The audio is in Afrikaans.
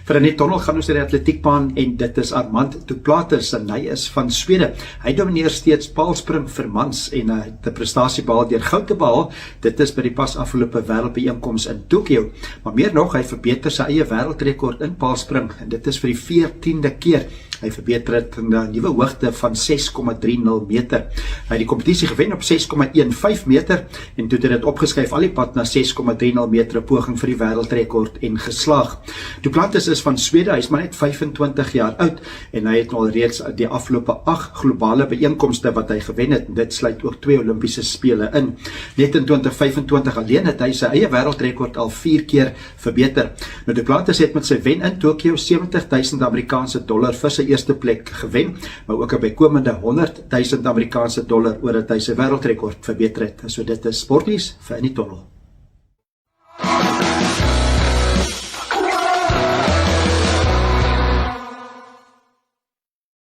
Vir in die tonnel gaan ons na die atletiekbaan en dit is Armand Toeplaters en hy is van Swede. Hy domineer steeds paalspring vir mans en hy het 'n prestasie behaal deur goud te behaal. Dit is by die pas afgelope wêreldbyeenkoms in Tokio. Maar meer nog, hy verbeter sy eie wêreldrekord in paalspring en dit is vir die 14de keer. Hy verbeter dit na 'n nuwe hoogte van 6,30 meter. Hy het die kompetisie gewen op 6,15 meter en toe het dit opgeskuif al die pad na 6,30 meter, 'n poging vir die wêreldrekord en geslaag. Duplantis is van Swede, hy is maar net 25 jaar oud en hy het al reeds die afgelope 8 globale byeenkomste wat hy gewen het. Dit sluit ook 2 Olimpiese spele in. Net in 2025 alleen het hy sy eie wêreldrekord al 4 keer verbeter. Nou Duplantis het met sy wen in Tokio 70.000 Amerikaanse dollar vir sy eerste plek gewen, maar ook 'n bykomende 100.000 Amerikaanse dollar oor dat hy sy wêreldrekord verbeter het. So dit is sportnuus vir in die tonnel.